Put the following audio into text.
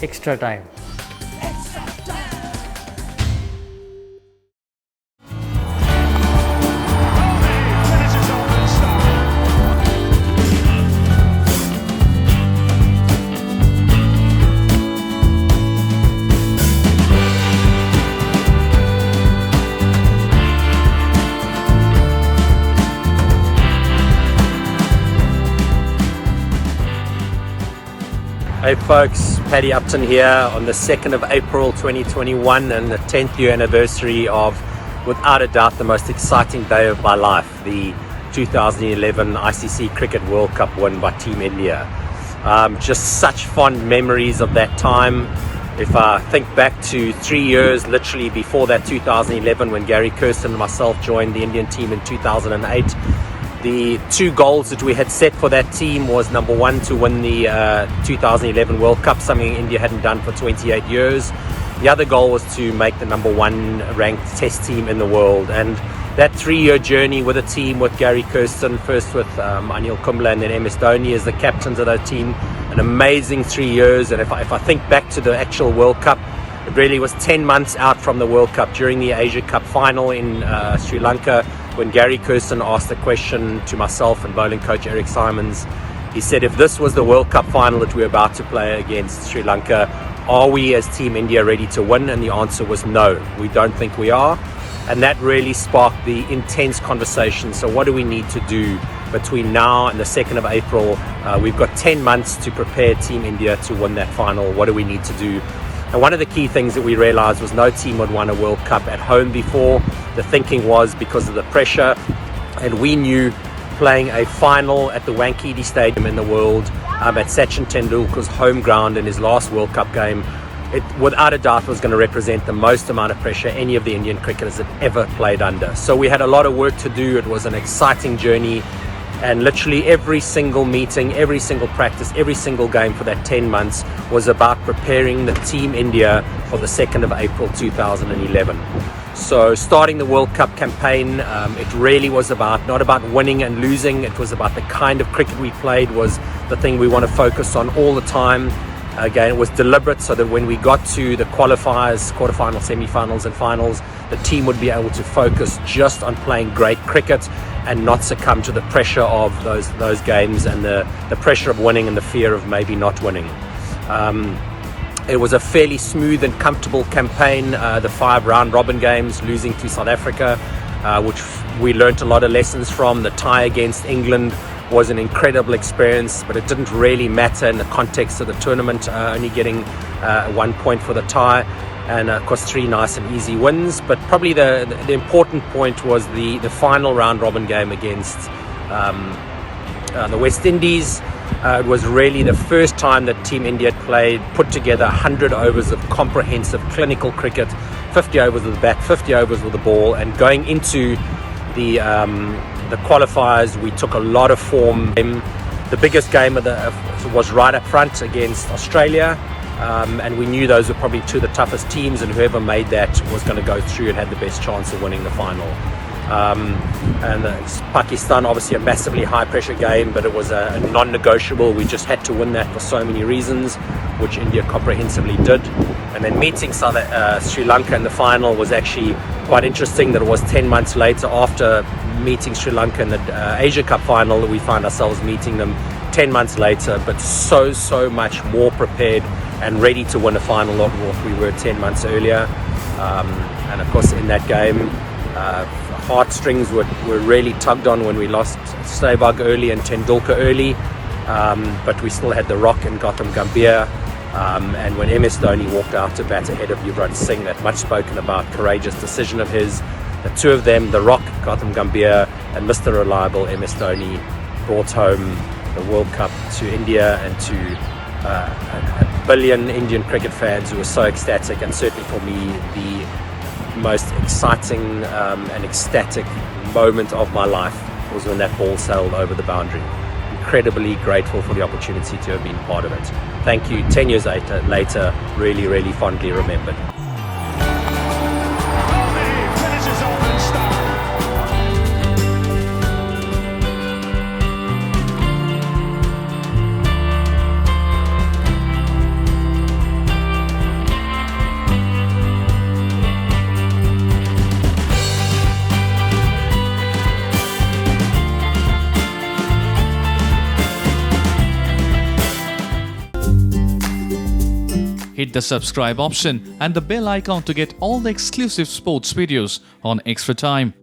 extra time. Hey folks, Paddy Upton here on the 2nd of April 2021 and the 10th year anniversary of, without a doubt, the most exciting day of my life, the 2011 ICC Cricket World Cup won by Team India. Just such fond memories of that time. If I think back to 3 years literally before that 2011 when Gary Kirsten and myself joined the Indian team in 2008, the two goals that we had set for that team was number one, to win the 2011 World Cup, something India hadn't done for 28 years. The other goal was to make the number one ranked test team in the world. And that 3-year journey with a team with Gary Kirsten, first with Anil Kumble and then MS Dhoni as the captains of that team, an amazing 3 years. And if I think back to the actual World Cup, it really was 10 months out from the World Cup during the Asia Cup final in Sri Lanka, when Gary Kirsten asked the question to myself and bowling coach Eric Simons. He said, if this was the World Cup final that we're about to play against Sri Lanka, are we as Team India ready to win? And the answer was no, we don't think we are. And that really sparked the intense conversation. So what do we need to do between now and the 2nd of April? We've got 10 months to prepare Team India to win that final. What do we need to do? And one of the key things that we realized was no team had won a World Cup at home before. The thinking was because of the pressure, and we knew playing a final at the Wankhede Stadium in the world, at Sachin Tendulkar's home ground in his last World Cup game, it without a doubt was going to represent the most amount of pressure any of the Indian cricketers had ever played under. So we had a lot of work to do. It was an exciting journey. And literally every single meeting, every single practice, every single game for that 10 months was about preparing the Team India for the 2nd of April 2011. So starting the World Cup campaign, it really was not about winning and losing. It was about the kind of cricket we played was the thing we want to focus on all the time. Again, it was deliberate so that when we got to the qualifiers, quarterfinals, semi-finals and finals, the team would be able to focus just on playing great cricket and not succumb to the pressure of those games and the pressure of winning and the fear of maybe not winning. It was a fairly smooth and comfortable campaign, the 5 round robin games, losing to South Africa, which we learnt a lot of lessons from. The tie against England was an incredible experience, but it didn't really matter in the context of the tournament, only getting 1 point for the tie. And of course 3 nice and easy wins, but probably the important point was the final round robin game against the West Indies. It was really the first time that Team India had put together 100 overs of comprehensive clinical cricket, 50 overs with the bat, 50 overs with the ball, and going into the qualifiers we took a lot of form. The biggest game was right up front against Australia. And we knew those were probably two of the toughest teams, and whoever made that was going to go through and had the best chance of winning the final. And Pakistan, obviously a massively high pressure game, but it was a non-negotiable. We just had to win that for so many reasons, which India comprehensively did. And then meeting Sri Lanka in the final was actually quite interesting. That it was 10 months later, after meeting Sri Lanka in the Asia Cup final, that we found ourselves meeting them 10 months later, but so much more prepared and ready to win a final than what we were 10 months earlier. And of course in that game, heartstrings were really tugged on when we lost Sehwag early and Tendulkar early, but we still had the Rock and Gautam Gambhir, and when MS Dhoni walked out to bat ahead of Yuvraj Singh, that much spoken about courageous decision of his, the two of them, the Rock, Gautam Gambhir, and Mr. Reliable MS Dhoni, brought home the World Cup to India and to a billion Indian cricket fans who were so ecstatic. And certainly for me, the most exciting and ecstatic moment of my life was when that ball sailed over the boundary. Incredibly grateful for the opportunity to have been part of it. Thank you. 10 years later, really fondly remembered. hit the subscribe option and the bell icon to get all the exclusive sports videos on Extra Time.